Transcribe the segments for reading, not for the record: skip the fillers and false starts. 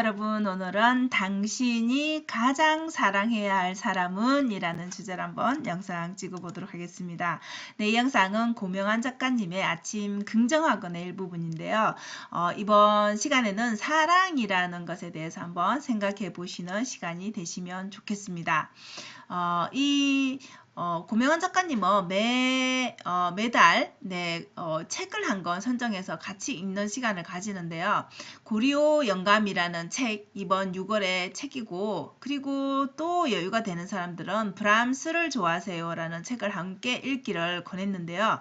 여러분, 오늘은 당신이 가장 사랑해야 할 사람은 이라는 주제로 한번 영상 찍어보도록 하겠습니다. 네, 이 영상은 고명환 작가님의 아침 긍정학원의 일부분인데요. 이번 시간에는 사랑이라는 것에 대해서 한번 생각해 보시는 시간이 되시면 좋겠습니다. 고명환 작가님은 매달 책을 한 권 선정해서 같이 읽는 시간을 가지는데요. 고리오 영감이라는 책, 이번 6월의 책이고, 그리고 또 여유가 되는 사람들은 브람스를 좋아하세요 라는 책을 함께 읽기를 권했는데요.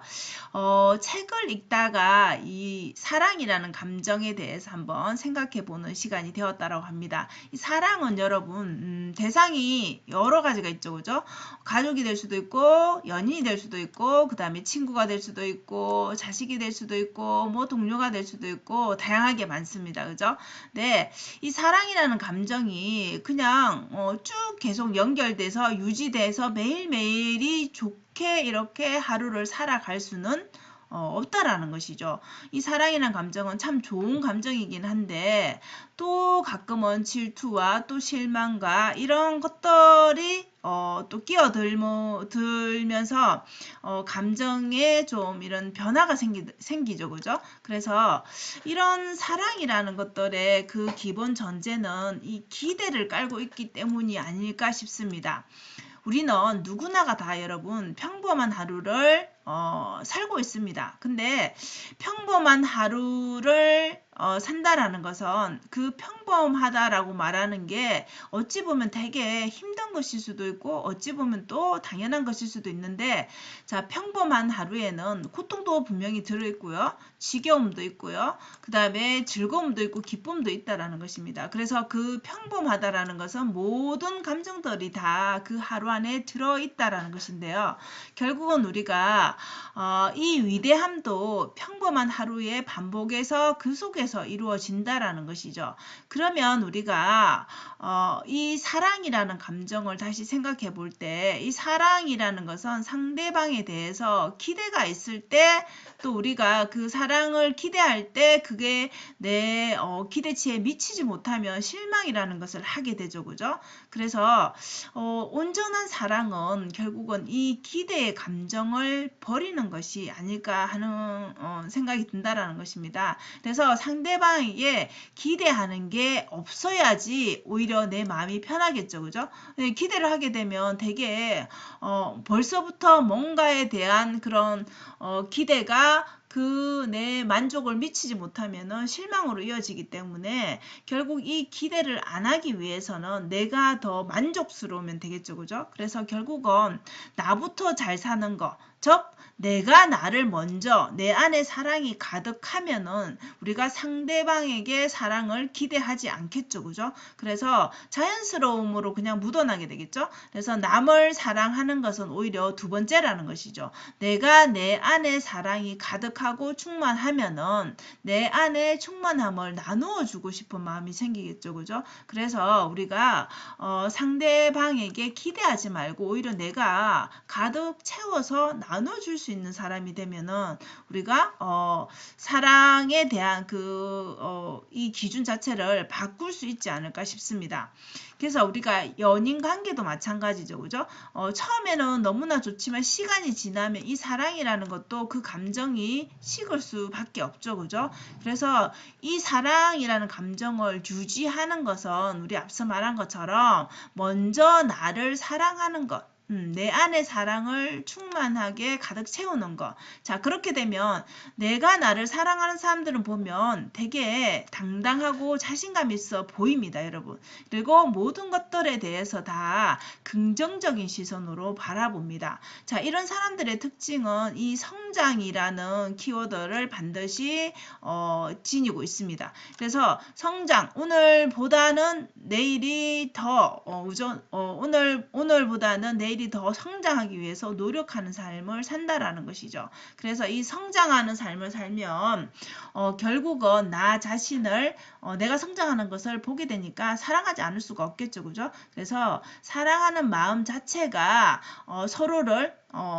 책을 읽다가 이 사랑이라는 감정에 대해서 한번 생각해 보는 시간이 되었다고 합니다. 이 사랑은 여러분, 대상이 여러 가지가 있죠, 그죠? 가족이 될 수도 있고, 연인이 될 수도 있고, 그 다음에 친구가 될 수도 있고, 자식이 될 수도 있고, 뭐 동료가 될 수도 있고, 다양하게 많습니다, 그죠? 네, 이 사랑이라는 감정이 그냥 쭉 계속 연결돼서 유지돼서 매일매일이 좋게 이렇게 하루를 살아갈 수는 없다라는 것이죠. 이 사랑이라는 감정은 참 좋은 감정이긴 한데 또 가끔은 질투와 또 실망과 이런 것들이 또 끼어들면서 감정에 좀 이런 변화가 생기죠, 그죠? 그래서 이런 사랑이라는 것들의 그 기본 전제는 이 기대를 깔고 있기 때문이 아닐까 싶습니다. 우리는 누구나가 다 여러분 평범한 하루를 살고 있습니다. 근데 평범한 하루를 산다라는 것은 그 평범하다라고 말하는 게 어찌 보면 되게 힘든 것일 수도 있고 어찌 보면 또 당연한 것일 수도 있는데, 자, 평범한 하루에는 고통도 분명히 들어있고요, 지겨움도 있고요, 그 다음에 즐거움도 있고 기쁨도 있다라는 것입니다. 그래서 그 평범하다라는 것은 모든 감정들이 다 그 하루 안에 들어있다라는 것인데요. 결국은 우리가 이 위대함도 평범한 하루의 반복에서 그 속에서 이루어진다라는 것이죠. 그러면 우리가 이 사랑이라는 감정을 다시 생각해 볼 때, 이 사랑이라는 것은 상대방에 대해서 기대가 있을 때, 또 우리가 그 사랑을 기대할 때 그게 내 기대치에 미치지 못하면 실망이라는 것을 하게 되죠, 그죠? 그래서 온전한 사랑은 결국은 이 기대의 감정을 버리는 것이 아닐까 하는 생각이 든다라는 것입니다. 그래서 상대방에게 기대하는 게 없어야지 오히려 내 마음이 편하겠죠, 그죠? 기대를 하게 되면 되게 벌써부터 뭔가에 대한 그런 기대가 그 내 만족을 미치지 못하면은 실망으로 이어지기 때문에 결국 이 기대를 안 하기 위해서는 내가 더 만족스러우면 되겠죠, 그죠? 그래서 결국은 나부터 잘 사는 거, 즉 내가 나를 먼저 내 안에 사랑이 가득하면은 우리가 상대방에게 사랑을 기대하지 않겠죠, 그죠? 그래서 자연스러움으로 그냥 묻어나게 되겠죠. 그래서 남을 사랑하는 것은 오히려 두 번째라는 것이죠. 내가 내 안에 사랑이 가득하고 충만하면은 내 안에 충만함을 나누어 주고 싶은 마음이 생기겠죠, 그죠? 그래서 우리가 상대방에게 기대하지 말고 오히려 내가 가득 채워서 나눠줄 수 있는 사람이 되면은 우리가 사랑에 대한 이 기준 자체를 바꿀 수 있지 않을까 싶습니다. 그래서 우리가 연인 관계도 마찬가지죠, 그죠? 처음에는 너무나 좋지만 시간이 지나면 이 사랑이라는 것도 그 감정이 식을 수밖에 없죠, 그죠? 그래서 이 사랑이라는 감정을 유지하는 것은 우리 앞서 말한 것처럼 먼저 나를 사랑하는 것, 내 안에 사랑을 충만하게 가득 채우는 것. 자, 그렇게 되면 내가 나를 사랑하는 사람들은 보면 되게 당당하고 자신감 있어 보입니다, 여러분. 그리고 모든 것들에 대해서 다 긍정적인 시선으로 바라봅니다. 자, 이런 사람들의 특징은 이 성장이라는 키워드를 반드시 지니고 있습니다. 그래서 성장, 오늘보다는 내일이 더 오늘보다는 내일이 더 성장하기 위해서 노력하는 삶을 산다라는 것이죠. 그래서 이 성장하는 삶을 살면 결국은 나 자신을 내가 성장하는 것을 보게 되니까 사랑하지 않을 수가 없겠죠, 그죠? 그래서 사랑하는 마음 자체가 서로를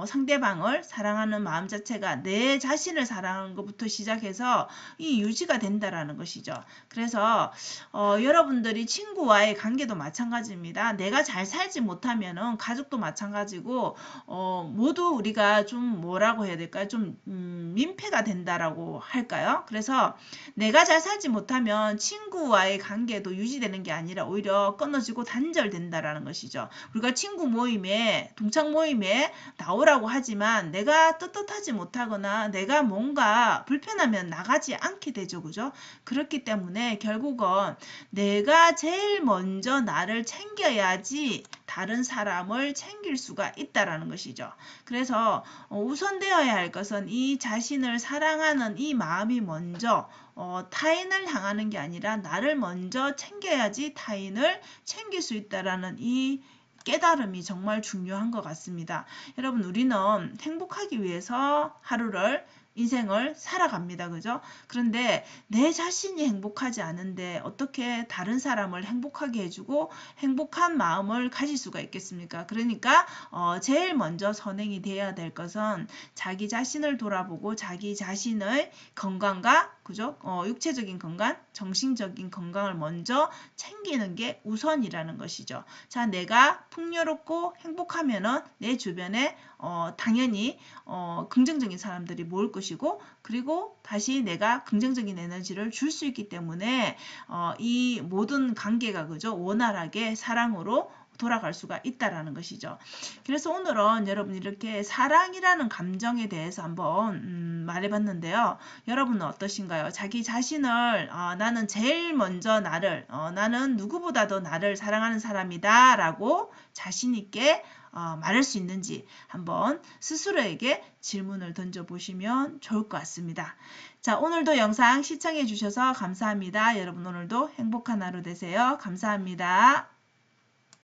상대방을 사랑하는 마음 자체가 내 자신을 사랑하는 것부터 시작해서 이 유지가 된다라는 것이죠. 그래서 여러분들이 친구와의 관계도 마찬가지입니다. 내가 잘 살지 못하면은 가족도 마찬가지고 모두 우리가 좀 뭐라고 해야 될까요? 좀 민폐가 된다라고 할까요? 그래서 내가 잘 살지 못하면 친구와의 관계도 유지되는 게 아니라 오히려 끊어지고 단절된다라는 것이죠. 우리가 친구 모임에 동창 모임에 나오라고 하지만 내가 떳떳하지 못하거나 내가 뭔가 불편하면 나가지 않게 되죠. 그죠? 그렇기 때문에 결국은 내가 제일 먼저 나를 챙겨야지 다른 사람을 챙길 수가 있다라는 것이죠. 그래서 우선되어야 할 것은 이 자신을 사랑하는 이 마음이 먼저 타인을 향하는 게 아니라 나를 먼저 챙겨야지 타인을 챙길 수 있다라는 이 깨달음이 정말 중요한 것 같습니다. 여러분, 우리는 행복하기 위해서 인생을 살아갑니다. 그죠? 그런데 내 자신이 행복하지 않은데 어떻게 다른 사람을 행복하게 해주고 행복한 마음을 가질 수가 있겠습니까? 그러니까 제일 먼저 선행이 돼야 될 것은 자기 자신을 돌아보고 자기 자신의 건강과 그죠? 육체적인 건강, 정신적인 건강을 먼저 챙기는 게 우선이라는 것이죠. 자, 내가 풍요롭고 행복하면은 내 주변에 당연히 긍정적인 사람들이 모을 것이고 그리고 다시 내가 긍정적인 에너지를 줄 수 있기 때문에 이 모든 관계가 그죠? 원활하게 사랑으로 돌아갈 수가 있다라는 것이죠. 그래서 오늘은 여러분 이렇게 사랑이라는 감정에 대해서 한번 말해봤는데요. 여러분은 어떠신가요? 자기 자신을 나는 제일 먼저 나는 누구보다도 나를 사랑하는 사람이다 라고 자신 있게 말할 수 있는지 한번 스스로에게 질문을 던져보시면 좋을 것 같습니다. 자, 오늘도 영상 시청해 주셔서 감사합니다. 여러분 오늘도 행복한 하루 되세요. 감사합니다.